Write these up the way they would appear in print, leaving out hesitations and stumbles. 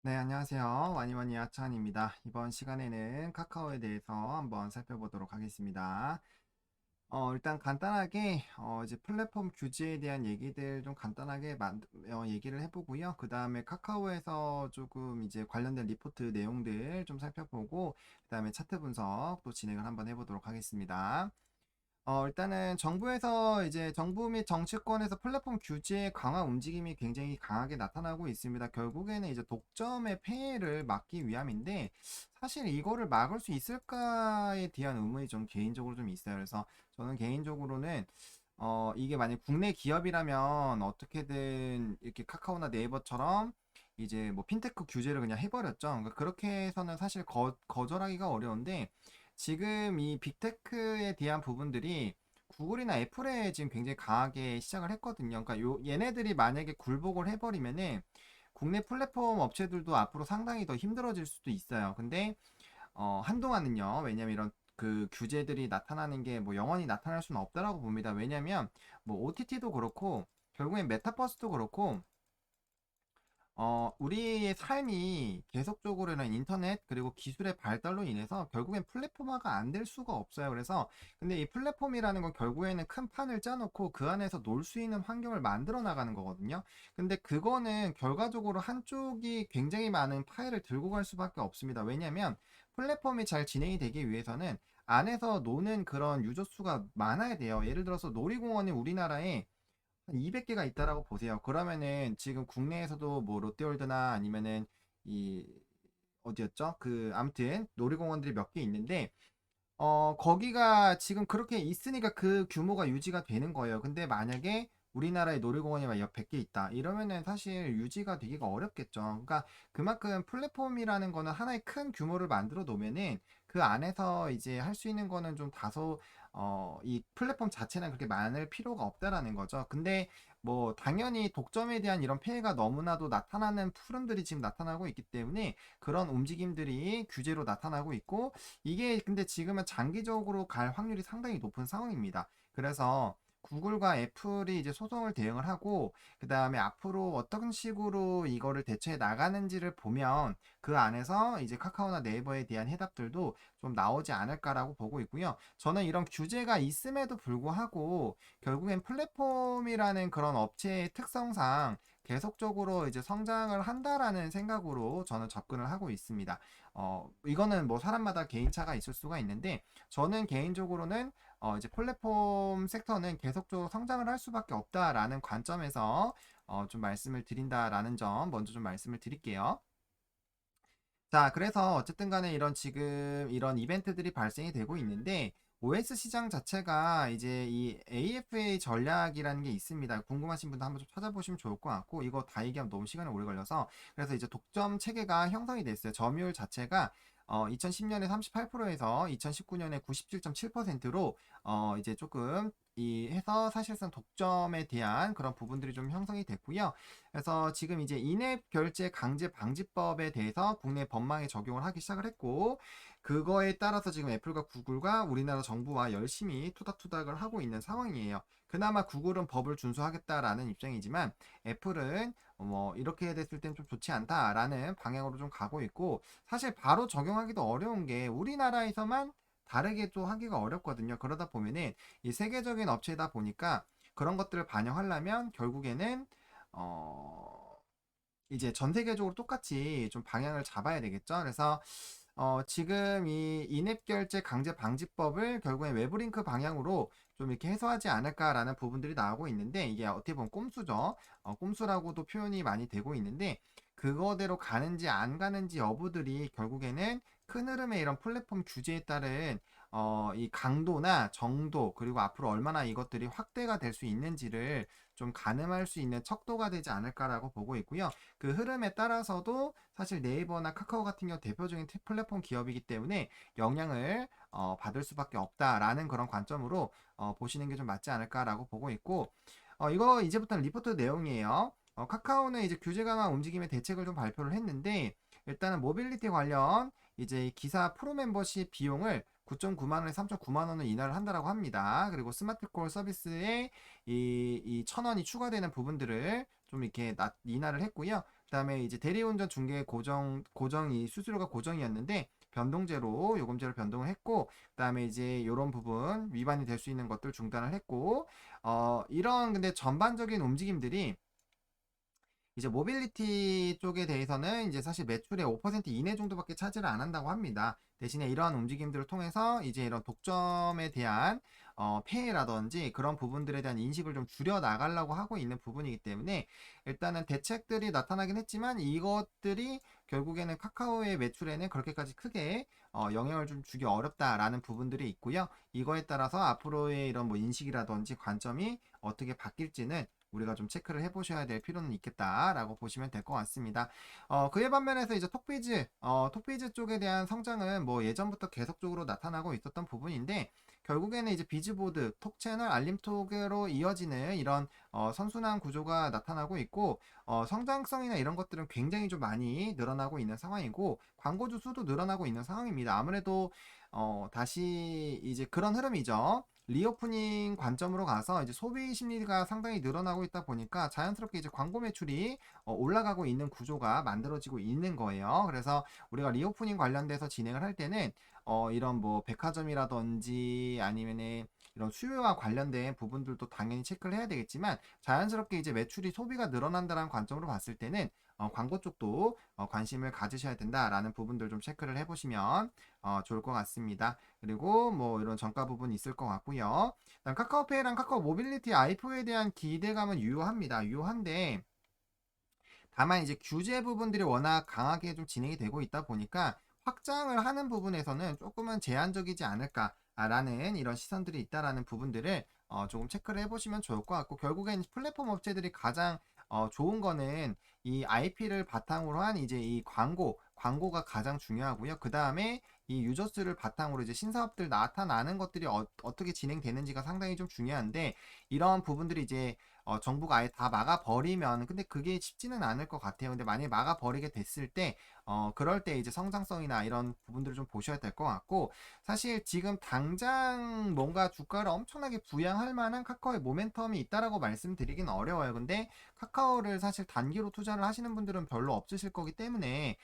네, 안녕하세요. 와니와니 아찬입니다. 이번 시간에는 카카오에 대해서 한번 살펴보도록 하겠습니다. 일단 간단하게 이제 플랫폼 규제에 대한 얘기들 좀 간단하게 얘기를 해보고요. 그 다음에 카카오에서 조금 이제 관련된 리포트 내용들 좀 살펴보고, 그 다음에 차트 분석 또 진행을 한번 해보도록 하겠습니다. 일단은 정부에서 이제 정부 및 정치권에서 플랫폼 규제 강화 움직임이 굉장히 강하게 나타나고 있습니다. 결국에는 이제 독점의 폐해를 막기 위함인데 사실 이거를 막을 수 있을까에 대한 의문이 좀 개인적으로 좀 있어요. 그래서 저는 개인적으로는 이게 만약 국내 기업이라면 어떻게든 이렇게 카카오나 네이버처럼 이제 뭐 핀테크 규제를 그냥 해버렸죠. 그러니까 그렇게 해서는 사실 거절하기가 어려운데 지금 이 빅테크에 대한 부분들이 구글이나 애플에 지금 굉장히 강하게 시작을 했거든요. 그러니까 얘네들이 만약에 굴복을 해버리면은 국내 플랫폼 업체들도 앞으로 상당히 더 힘들어질 수도 있어요. 근데 한동안은요. 왜냐면 이런 그 규제들이 나타나는 게 뭐 영원히 나타날 수는 없다라고 봅니다. 왜냐면 뭐 OTT도 그렇고 결국엔 메타버스도 그렇고 우리의 삶이 계속적으로는 인터넷 그리고 기술의 발달로 인해서 결국엔 플랫폼화가 안 될 수가 없어요. 그래서 근데 이 플랫폼이라는 건 결국에는 큰 판을 짜놓고 그 안에서 놀 수 있는 환경을 만들어 나가는 거거든요. 근데 그거는 결과적으로 한쪽이 굉장히 많은 파일을 들고 갈 수밖에 없습니다. 왜냐면 플랫폼이 잘 진행이 되기 위해서는 안에서 노는 그런 유저 수가 많아야 돼요. 예를 들어서 놀이공원이 우리나라에 한 200개가 있다라고 보세요. 그러면은 지금 국내에서도 뭐 롯데월드나 아니면은 이 어디였죠? 그 아무튼 놀이공원들이 몇 개 있는데 거기가 지금 그렇게 있으니까 그 규모가 유지가 되는 거예요. 근데 만약에 우리나라의 놀이공원이 막 옆 100개 있다. 이러면은 사실 유지가 되기가 어렵겠죠. 그러니까 그만큼 플랫폼이라는 거는 하나의 큰 규모를 만들어 놓으면은 그 안에서 이제 할 수 있는 거는 좀 다소 이 플랫폼 자체는 그렇게 많을 필요가 없다라는 거죠. 근데 뭐 당연히 독점에 대한 이런 폐해가 너무나도 나타나는 푸름들이 지금 나타나고 있기 때문에 그런 움직임들이 규제로 나타나고 있고 이게 근데 지금은 장기적으로 갈 확률이 상당히 높은 상황입니다. 그래서 구글과 애플이 이제 소송을 대응을 하고 그 다음에 앞으로 어떤 식으로 이거를 대처해 나가는지를 보면 그 안에서 이제 카카오나 네이버에 대한 해답들도 좀 나오지 않을까라고 보고 있고요. 저는 이런 규제가 있음에도 불구하고 결국엔 플랫폼이라는 그런 업체의 특성상 계속적으로 이제 성장을 한다라는 생각으로 저는 접근을 하고 있습니다. 이거는 뭐 사람마다 개인차가 있을 수가 있는데 저는 개인적으로는 이제 플랫폼 섹터는 계속적으로 성장을 할 수밖에 없다라는 관점에서 좀 말씀을 드린다라는 점 먼저 좀 말씀을 드릴게요. 자, 그래서 어쨌든 간에 이런 지금 이런 이벤트들이 발생이 되고 있는데 OS 시장 자체가 이제 이 AFA 전략이라는 게 있습니다. 궁금하신 분들 한번 좀 찾아보시면 좋을 것 같고 이거 다 얘기하면 너무 시간이 오래 걸려서 그래서 이제 독점 체계가 형성이 됐어요. 점유율 자체가 2010년에 38%에서 2019년에 97.7%로 이제 조금 이 해서 사실상 독점에 대한 그런 부분들이 좀 형성이 됐고요. 그래서 지금 이제 인앱 결제 강제 방지법에 대해서 국내 법망에 적용을 하기 시작을 했고 그거에 따라서 지금 애플과 구글과 우리나라 정부와 열심히 투닥투닥을 하고 있는 상황이에요. 그나마 구글은 법을 준수하겠다라는 입장이지만 애플은 뭐 이렇게 됐을 땐 좀 좋지 않다라는 방향으로 좀 가고 있고 사실 바로 적용하기도 어려운 게 우리나라에서만 다르게 또 하기가 어렵거든요. 그러다 보면은 이 세계적인 업체다 보니까 그런 것들을 반영하려면 결국에는 어, 이제 전 세계적으로 똑같이 좀 방향을 잡아야 되겠죠. 그래서 지금 이 인앱 결제 강제 방지법을 결국엔 외부 링크 방향으로 좀 이렇게 해소하지 않을까라는 부분들이 나오고 있는데 이게 어떻게 보면 꼼수죠. 꼼수라고도 표현이 많이 되고 있는데 그거대로 가는지 안 가는지 여부들이 결국에는 큰 흐름의 이런 플랫폼 규제에 따른 이 강도나 정도 그리고 앞으로 얼마나 이것들이 확대가 될 수 있는지를 좀 가늠할 수 있는 척도가 되지 않을까라고 보고 있고요. 그 흐름에 따라서도 사실 네이버나 카카오 같은 경우 대표적인 플랫폼 기업이기 때문에 영향을 받을 수밖에 없다라는 그런 관점으로 보시는 게 좀 맞지 않을까라고 보고 있고 이거 이제부터는 리포트 내용이에요. 카카오는 이제 규제 강화 움직임의 대책을 좀 발표를 했는데 일단은 모빌리티 관련 이제 기사 프로 멤버십 비용을 9.9만 원에 3.9만 원을 인하를 한다라고 합니다. 그리고 스마트콜 서비스에 이 1,000원이 추가되는 부분들을 좀 이렇게 인하를 했고요. 그다음에 이제 대리운전 중개 고정이 수수료가 고정이었는데 변동제로 요금제로 변동을 했고, 그다음에 이제 요런 부분 위반이 될 수 있는 것들 중단을 했고, 이런 근데 전반적인 움직임들이 이제 모빌리티 쪽에 대해서는 이제 사실 매출의 5% 이내 정도밖에 차지를 안 한다고 합니다. 대신에 이러한 움직임들을 통해서 이제 이런 독점에 대한 폐해라든지 그런 부분들에 대한 인식을 좀 줄여 나가려고 하고 있는 부분이기 때문에 일단은 대책들이 나타나긴 했지만 이것들이 결국에는 카카오의 매출에는 그렇게까지 크게 영향을 좀 주기 어렵다라는 부분들이 있고요. 이거에 따라서 앞으로의 이런 뭐 인식이라든지 관점이 어떻게 바뀔지는 우리가 좀 체크를 해보셔야 될 필요는 있겠다라고 보시면 될 것 같습니다. 그에 반면에서 이제 톡비즈 쪽에 대한 성장은 뭐 예전부터 계속적으로 나타나고 있었던 부분인데 결국에는 이제 비즈보드, 톡채널, 알림톡으로 이어지는 이런 선순환 구조가 나타나고 있고 성장성이나 이런 것들은 굉장히 좀 많이 늘어나고 있는 상황이고 광고주 수도 늘어나고 있는 상황입니다. 아무래도 다시 이제 그런 흐름이죠. 리오프닝 관점으로 가서 이제 소비 심리가 상당히 늘어나고 있다 보니까 자연스럽게 이제 광고 매출이 올라가고 있는 구조가 만들어지고 있는 거예요. 그래서 우리가 리오프닝 관련돼서 진행을 할 때는 이런 뭐 백화점이라든지 아니면은 이런 수요와 관련된 부분들도 당연히 체크를 해야 되겠지만 자연스럽게 이제 매출이 소비가 늘어난다는 관점으로 봤을 때는 광고 쪽도 관심을 가지셔야 된다라는 부분들 좀 체크를 해보시면 좋을 것 같습니다. 그리고 뭐 이런 정가 부분이 있을 것 같고요. 일단 카카오페이랑 카카오 모빌리티 IPO에 대한 기대감은 유효합니다. 유효한데 다만 이제 규제 부분들이 워낙 강하게 좀 진행이 되고 있다 보니까 확장을 하는 부분에서는 조금은 제한적이지 않을까라는 이런 시선들이 있다라는 부분들을 조금 체크를 해보시면 좋을 것 같고 결국엔 플랫폼 업체들이 가장 좋은 거는 이 IP를 바탕으로 한 이제 이 광고가 가장 중요하고요. 그 다음에 이 유저스를 바탕으로 이제 신사업들 나타나는 것들이 어떻게 진행되는지가 상당히 좀 중요한데 이런 부분들이 이제 정부가 아예 다 막아버리면 근데 그게 쉽지는 않을 것 같아요. 근데 만약에 막아버리게 됐을 때 그럴 때 이제 성장성이나 이런 부분들을 좀 보셔야 될 것 같고 사실 지금 당장 뭔가 주가를 엄청나게 부양할 만한 카카오의 모멘텀이 있다라고 말씀드리긴 어려워요. 근데 카카오를 사실 단기로 투자를 하시는 분들은 별로 없으실 거기 때문에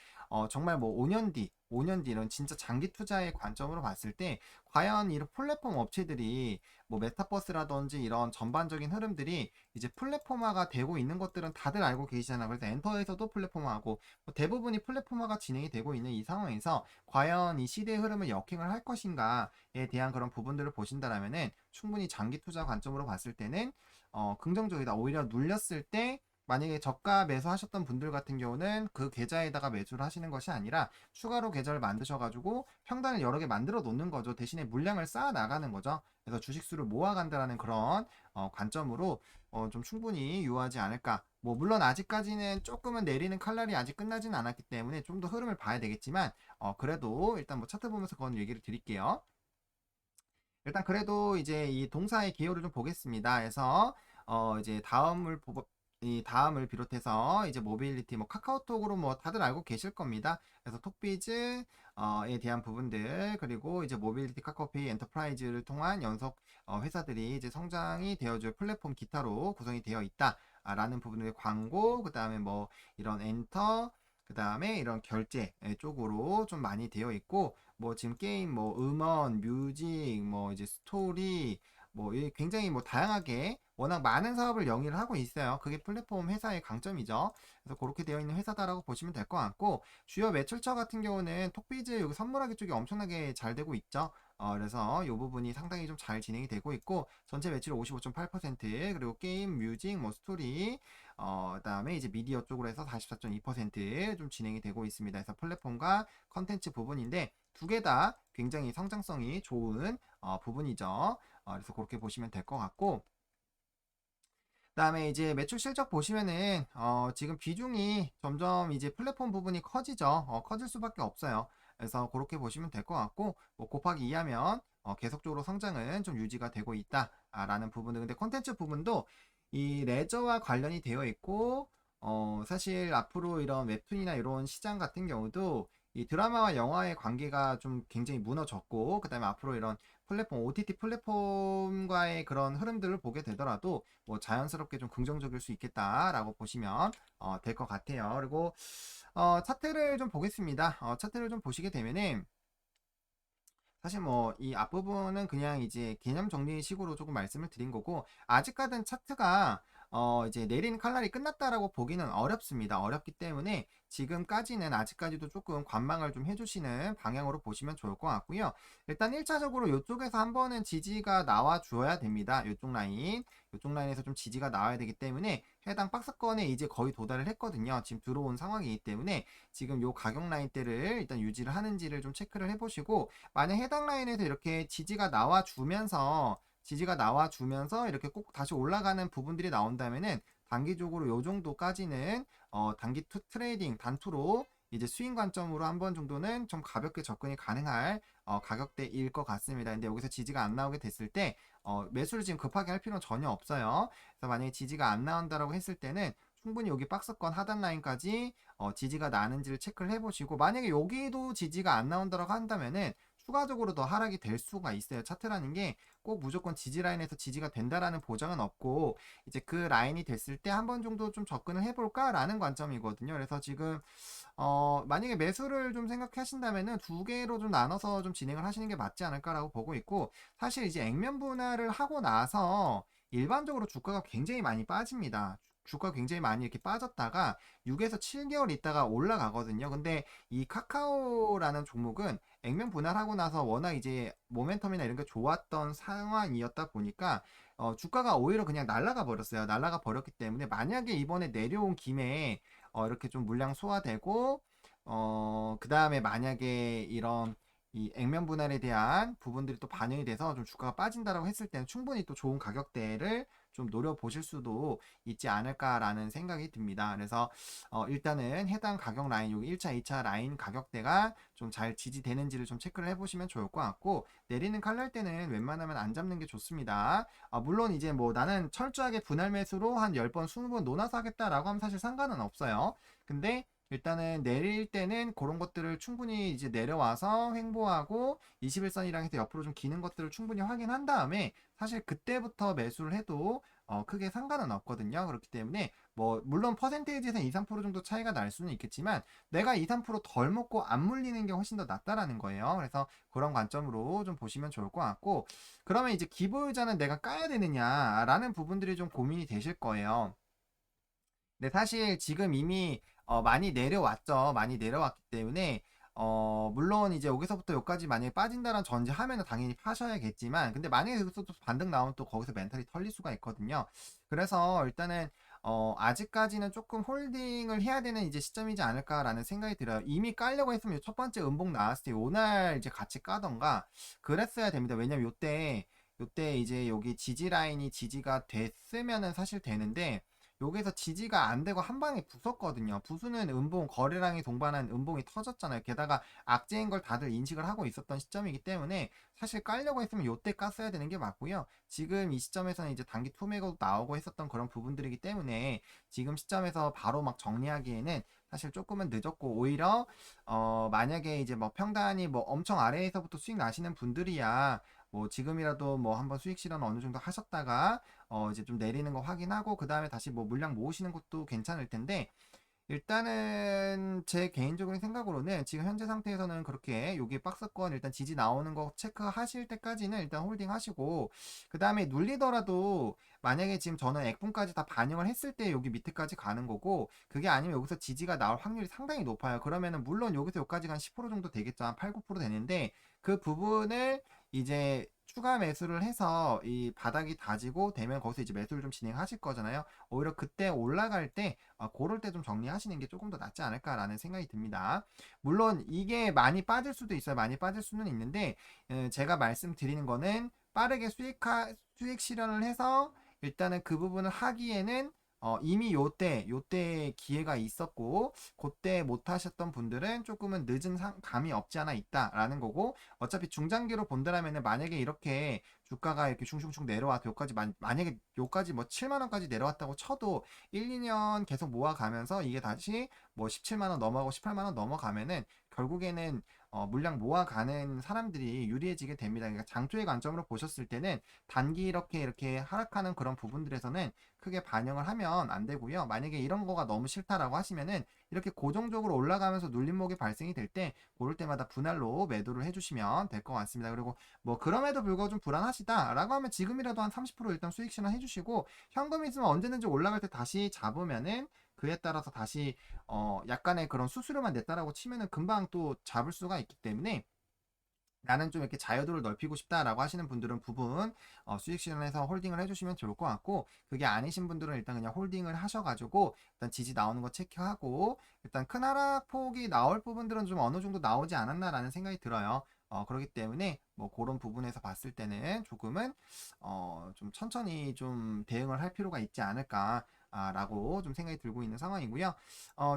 정말 뭐 5년 뒤 이런 진짜 장기 투자의 관점으로 봤을 때 과연 이런 플랫폼 업체들이 뭐 메타버스라든지 이런 전반적인 흐름들이 이제 플랫폼화가 되고 있는 것들은 다들 알고 계시잖아요. 그래서 엔터에서도 플랫폼화하고 뭐 대부분이 플랫폼화가 진행이 되고 있는 이 상황에서 과연 이 시대의 흐름을 역행을 할 것인가에 대한 그런 부분들을 보신다라면은 충분히 장기 투자 관점으로 봤을 때는 긍정적이다. 오히려 눌렸을 때 만약에 저가 매수하셨던 분들 같은 경우는 그 계좌에다가 매수를 하시는 것이 아니라 추가로 계좌를 만드셔가지고 평단을 여러 개 만들어 놓는 거죠. 대신에 물량을 쌓아 나가는 거죠. 그래서 주식수를 모아간다라는 그런 관점으로 좀 충분히 유효하지 않을까. 뭐 물론 아직까지는 조금은 내리는 칼날이 아직 끝나진 않았기 때문에 좀 더 흐름을 봐야 되겠지만 그래도 일단 뭐 차트 보면서 그건 얘기를 드릴게요. 일단 그래도 이제 이 동사의 기호를 좀 보겠습니다. 그래서 이제 이 다음을 비롯해서 이제 모빌리티 뭐 카카오톡으로 뭐 다들 알고 계실 겁니다. 그래서 톡비즈 에 대한 부분들 그리고 이제 모빌리티 카카오페이 엔터프라이즈를 통한 연속 회사들이 이제 성장이 되어줄 플랫폼 기타로 구성이 되어 있다라는 부분의 광고 그 다음에 뭐 이런 엔터 그 다음에 이런 결제 쪽으로 좀 많이 되어 있고 뭐 지금 게임 뭐 음원 뮤직 뭐 이제 스토리 뭐 굉장히 뭐 다양하게 워낙 많은 사업을 영위를 하고 있어요. 그게 플랫폼 회사의 강점이죠. 그래서 그렇게 되어 있는 회사다라고 보시면 될 것 같고 주요 매출처 같은 경우는 톡비즈 여기 선물하기 쪽이 엄청나게 잘 되고 있죠. 그래서 이 부분이 상당히 좀 잘 진행이 되고 있고 전체 매출 55.8% 그리고 게임, 뮤직, 뭐 스토리 그다음에 이제 미디어 쪽으로 해서 44.2%좀 진행이 되고 있습니다. 그래서 플랫폼과 컨텐츠 부분인데 두 개 다 굉장히 성장성이 좋은 부분이죠. 그래서 그렇게 보시면 될 것 같고 그다음에 이제 매출 실적 보시면은 지금 비중이 점점 이제 플랫폼 부분이 커지죠. 커질 수밖에 없어요. 그래서 그렇게 보시면 될 것 같고 뭐 곱하기 2 하면 계속적으로 성장은 좀 유지가 되고 있다라는 부분들. 근데 콘텐츠 부분도 이 레저와 관련이 되어 있고 사실 앞으로 이런 웹툰이나 이런 시장 같은 경우도 이 드라마와 영화의 관계가 좀 굉장히 무너졌고, 그 다음에 앞으로 이런 플랫폼, OTT 플랫폼과의 그런 흐름들을 보게 되더라도 뭐 자연스럽게 좀 긍정적일 수 있겠다라고 보시면 될 것 같아요. 그리고 차트를 좀 보겠습니다. 차트를 좀 보시게 되면은 사실 뭐 이 앞부분은 그냥 이제 개념 정리식으로 조금 말씀을 드린 거고, 아직까지는 차트가 이제 내리는 칼날이 끝났다라고 보기는 어렵습니다. 어렵기 때문에 지금까지는 아직까지도 조금 관망을 좀 해주시는 방향으로 보시면 좋을 것 같고요. 일단 1차적으로 이쪽에서 한 번은 지지가 나와 줘야 됩니다. 이쪽 라인에서 좀 지지가 나와야 되기 때문에 해당 박스권에 이제 거의 도달을 했거든요. 지금 들어온 상황이기 때문에 지금 요 가격 라인대를 일단 유지를 하는지를 좀 체크를 해보시고, 만약 해당 라인에서 이렇게 지지가 나와주면서 이렇게 꼭 다시 올라가는 부분들이 나온다면은 단기적으로 요 정도까지는 단기 트레이딩 단투로 이제 스윙 관점으로 한 번 정도는 좀 가볍게 접근이 가능할 가격대일 것 같습니다. 근데 여기서 지지가 안 나오게 됐을 때 매수를 지금 급하게 할 필요는 전혀 없어요. 그래서 만약에 지지가 안 나온다라고 했을 때는 충분히 여기 박스권 하단 라인까지 지지가 나는지를 체크를 해보시고, 만약에 여기도 지지가 안 나온다고 한다면은 추가적으로 더 하락이 될 수가 있어요. 차트라는 게 꼭 무조건 지지 라인에서 지지가 된다라는 보장은 없고, 이제 그 라인이 됐을 때 한 번 정도 좀 접근을 해볼까라는 관점이거든요. 그래서 지금 만약에 매수를 좀 생각하신다면은 두 개로 좀 나눠서 좀 진행을 하시는 게 맞지 않을까라고 보고 있고, 사실 이제 액면 분할을 하고 나서 일반적으로 주가가 굉장히 많이 빠집니다. 주가 굉장히 많이 이렇게 빠졌다가 6에서 7개월 있다가 올라가거든요. 근데 이 카카오라는 종목은 액면 분할하고 나서 워낙 이제 모멘텀이나 이런 게 좋았던 상황이었다 보니까 주가가 오히려 그냥 날아가 버렸어요. 날아가 버렸기 때문에 만약에 이번에 내려온 김에 이렇게 좀 물량 소화되고 그 다음에 만약에 이런 이 액면 분할에 대한 부분들이 또 반영이 돼서 좀 주가가 빠진다라고 했을 때는 충분히 또 좋은 가격대를 좀 노려보실 수도 있지 않을까라는 생각이 듭니다. 그래서 일단은 해당 가격 라인, 여기 1차, 2차 라인 가격대가 좀 잘 지지되는지를 좀 체크를 해보시면 좋을 것 같고, 내리는 칼날 때는 웬만하면 안 잡는 게 좋습니다. 물론 이제 뭐 나는 철저하게 분할 매수로 한 10번, 20번 논아서 하겠다라고 하면 사실 상관은 없어요. 근데 일단은 내릴 때는 그런 것들을 충분히 이제 내려와서 횡보하고 21선이랑 해서 옆으로 좀 기는 것들을 충분히 확인한 다음에 사실 그때부터 매수를 해도 크게 상관은 없거든요. 그렇기 때문에 뭐 물론 퍼센테이지에서 2, 3% 정도 차이가 날 수는 있겠지만 내가 2, 3%덜 먹고 안 물리는 게 훨씬 더 낫다라는 거예요. 그래서 그런 관점으로 좀 보시면 좋을 것 같고, 그러면 이제 기부유자는 내가 까야 되느냐라는 부분들이 좀 고민이 되실 거예요. 근데 사실 지금 이미 많이 내려왔죠. 많이 내려왔기 때문에 물론 이제 여기서부터 여기까지 만약에 빠진다는 전제하면은 당연히 파셔야겠지만, 근데 만약에 여기서 또 반등 나오면 또 거기서 멘탈이 털릴 수가 있거든요. 그래서 일단은 아직까지는 조금 홀딩을 해야 되는 이제 시점이지 않을까라는 생각이 들어요. 이미 깔려고 했으면 첫 번째 음봉 나왔을 때 요날 이제 같이 까던가 그랬어야 됩니다. 왜냐면 요때 이제 여기 지지 라인이 지지가 됐으면은 사실 되는데, 여기서 지지가 안 되고 한 방에 부쉈거든요. 부수는 음봉, 거래량이 동반한 음봉이 터졌잖아요. 게다가 악재인 걸 다들 인식을 하고 있었던 시점이기 때문에 사실 깔려고 했으면 요때 깠어야 되는 게 맞고요. 지금 이 시점에서는 이제 단기 투매가 나오고 했었던 그런 부분들이기 때문에 지금 시점에서 바로 막 정리하기에는 사실 조금은 늦었고, 오히려 만약에 이제 뭐 평단이 뭐 엄청 아래에서부터 수익 나시는 분들이야 뭐 지금이라도 뭐 한번 수익 실현 어느 정도 하셨다가 이제 좀 내리는 거 확인하고 그 다음에 다시 뭐 물량 모으시는 것도 괜찮을 텐데, 일단은 제 개인적인 생각으로는 지금 현재 상태에서는 그렇게 여기 박스권 일단 지지 나오는 거 체크하실 때까지는 일단 홀딩 하시고, 그 다음에 눌리더라도 만약에 지금 저는 액분까지 다 반영을 했을 때 여기 밑에까지 가는 거고, 그게 아니면 여기서 지지가 나올 확률이 상당히 높아요. 그러면은 물론 여기서 여기까지 한 10% 정도 되겠죠. 한 8, 9% 되는데 그 부분을 이제 추가 매수를 해서 이 바닥이 다지고 되면 거기서 이제 매수를 좀 진행하실 거잖아요. 오히려 그때 올라갈 때 그럴 때 좀 정리하시는 게 조금 더 낫지 않을까라는 생각이 듭니다. 물론 이게 많이 빠질 수도 있어요. 많이 빠질 수는 있는데 제가 말씀드리는 거는 빠르게 수익 실현을 해서 일단은 그 부분을 하기에는 이미 요때 기회가 있었고, 그때 못 하셨던 분들은 조금은 늦은 감이 없지 않아 있다라는 거고, 어차피 중장기로 본다라면은 만약에 이렇게 주가가 이렇게 슝슝슝 내려와서 여기까지 만약에 여기까지 뭐 7만 원까지 내려왔다고 쳐도 1, 2년 계속 모아가면서 이게 다시 뭐 17만 원 넘어가고 18만 원 넘어가면은 결국에는 물량 모아가는 사람들이 유리해지게 됩니다. 그러니까 장초의 관점으로 보셨을 때는 단기 이렇게 하락하는 그런 부분들에서는 크게 반영을 하면 안 되고요. 만약에 이런 거가 너무 싫다라고 하시면은 이렇게 고정적으로 올라가면서 눌림목이 발생이 될 때 고를 때마다 분할로 매도를 해주시면 될 것 같습니다. 그리고 뭐 그럼에도 불구하고 좀 불안하시다라고 하면 지금이라도 한 30% 일단 수익 실현 해주시고, 현금 있으면 언제든지 올라갈 때 다시 잡으면은 그에 따라서 다시 약간의 그런 수수료만 냈다라고 치면은 금방 또 잡을 수가 있기 때문에, 나는 좀 이렇게 자유도를 넓히고 싶다라고 하시는 분들은 부분 수익 실현해서 홀딩을 해주시면 좋을 것 같고, 그게 아니신 분들은 일단 그냥 홀딩을 하셔가지고 일단 지지 나오는 거 체크하고, 일단 큰 하락폭이 나올 부분들은 좀 어느 정도 나오지 않았나라는 생각이 들어요. 그렇기 때문에 뭐 그런 부분에서 봤을 때는 조금은 좀 천천히 좀 대응을 할 필요가 있지 않을까 라고 좀 생각이 들고 있는 상황이고요.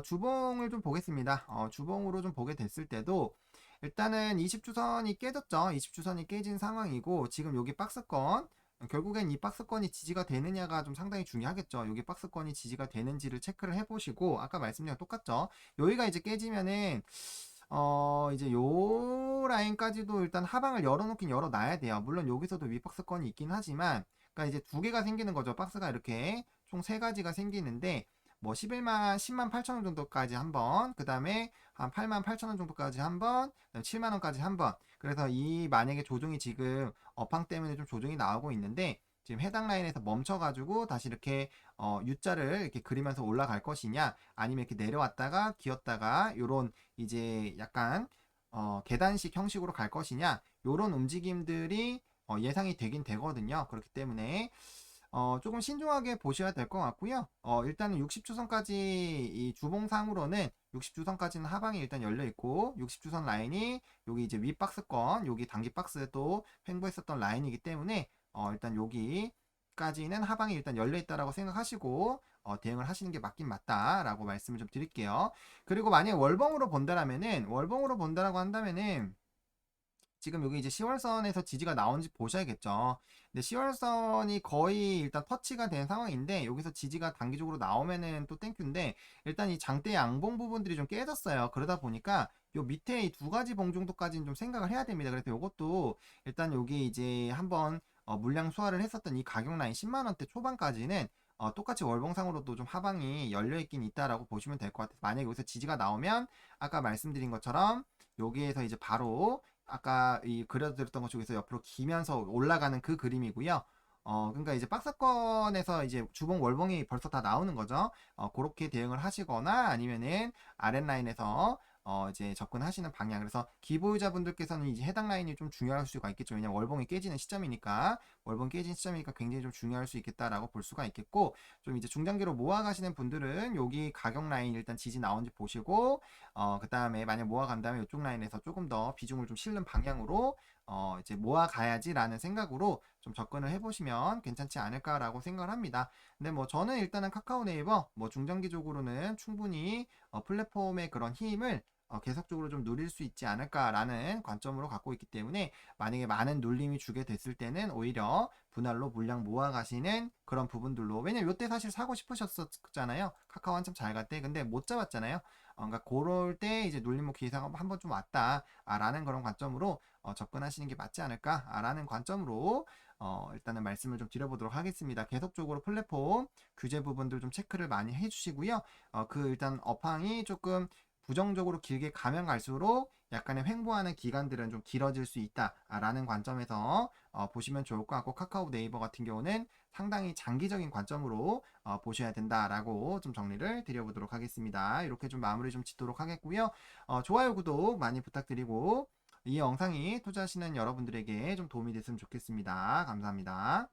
주봉을 좀 보겠습니다. 주봉으로 좀 보게 됐을 때도 일단은 20주선이 깨졌죠. 20주선이 깨진 상황이고, 지금 여기 박스권, 결국엔 이 박스권이 지지가 되느냐가 좀 상당히 중요하겠죠. 여기 박스권이 지지가 되는지를 체크를 해보시고, 아까 말씀드린 똑같죠. 여기가 이제 깨지면은 이제 요 라인까지도 일단 하방을 열어놓긴 열어놔야 돼요. 물론 여기서도 윗박스권이 있긴 하지만, 그러니까 이제 두 개가 생기는 거죠. 박스가 이렇게 총 세 가지가 생기는데, 뭐 10만 8천 원 정도까지 한 번, 그 다음에 한 8만 8천 원 정도까지 한 번, 7만 원까지 한 번. 그래서 이 만약에 조정이 지금 업황 때문에 좀 조정이 나오고 있는데, 지금 해당 라인에서 멈춰가지고 다시 이렇게 U자를 이렇게 그리면서 올라갈 것이냐, 아니면 이렇게 내려왔다가 기었다가 요런 이제 약간 계단식 형식으로 갈 것이냐, 요런 움직임들이 예상이 되긴 되거든요. 그렇기 때문에 조금 신중하게 보셔야 될 것 같고요. 일단은 60주선까지 이 주봉상으로는 60주선까지는 하방이 일단 열려 있고, 60주선 라인이 여기 이제 윗 박스권, 여기 단기 박스에 또 횡보했었던 라인이기 때문에 일단 여기까지는 하방이 일단 열려 있다라고 생각하시고 대응을 하시는 게 맞긴 맞다라고 말씀을 좀 드릴게요. 그리고 만약에 월봉으로 본다라고 한다면은 지금 여기 이제 10월선에서 지지가 나온지 보셔야겠죠. 근데 10월선이 거의 일단 터치가 된 상황인데, 여기서 지지가 단기적으로 나오면은 또 땡큐인데, 일단 이 장대 양봉 부분들이 좀 깨졌어요. 그러다 보니까 요 밑에 이 두 가지 봉 정도까지는 좀 생각을 해야 됩니다. 그래서 요것도 일단 여기 이제 한번 물량 소화를 했었던 이 가격 라인 10만원대 초반까지는 똑같이 월봉상으로도 좀 하방이 열려있긴 있다라고 보시면 될 것 같아요. 만약에 여기서 지지가 나오면 아까 말씀드린 것처럼 여기에서 이제 바로 아까 이 그려드렸던 것 쪽에서 옆으로 기면서 올라가는 그 그림이고요. 그러니까 이제 박스권에서 이제 주봉 월봉이 벌써 다 나오는 거죠. 그렇게 대응을 하시거나 아니면은 아랫라인에서 이제 접근하시는 방향. 그래서 기보유자분들께서는 이제 해당 라인이 좀 중요할 수가 있겠죠. 왜냐면 월봉이 깨지는 시점이니까, 월봉 깨진 시점이니까 굉장히 좀 중요할 수 있겠다라고 볼 수가 있겠고, 좀 이제 중장기로 모아가시는 분들은 여기 가격 라인 일단 지지 나온지 보시고, 그 다음에 만약 모아간다면 이쪽 라인에서 조금 더 비중을 좀 실는 방향으로 이제 모아가야지라는 생각으로 좀 접근을 해보시면 괜찮지 않을까라고 생각을 합니다. 근데 뭐 저는 일단은 카카오 네이버 뭐 중장기적으로는 충분히 플랫폼의 그런 힘을 계속적으로 좀 누릴 수 있지 않을까라는 관점으로 갖고 있기 때문에, 만약에 많은 눌림이 주게 됐을 때는 오히려 분할로 물량 모아가시는 그런 부분들로, 왜냐면 요때 사실 사고 싶으셨었잖아요. 카카오 한참 잘 갈 때. 근데 못 잡았잖아요. 그러니까 그럴 때 이제 눌림목 기회가 한번 좀 왔다라는 그런 관점으로 접근하시는 게 맞지 않을까라는 관점으로 일단은 말씀을 좀 드려보도록 하겠습니다. 계속적으로 플랫폼 규제 부분들 좀 체크를 많이 해주시고요. 그 일단 업황이 조금 부정적으로 길게 가면 갈수록 약간의 횡보하는 기간들은 좀 길어질 수 있다라는 관점에서 보시면 좋을 것 같고, 카카오 네이버 같은 경우는 상당히 장기적인 관점으로 보셔야 된다라고 좀 정리를 드려보도록 하겠습니다. 이렇게 좀 마무리 좀 짓도록 하겠고요. 좋아요, 구독 많이 부탁드리고, 이 영상이 투자하시는 여러분들에게 좀 도움이 됐으면 좋겠습니다. 감사합니다.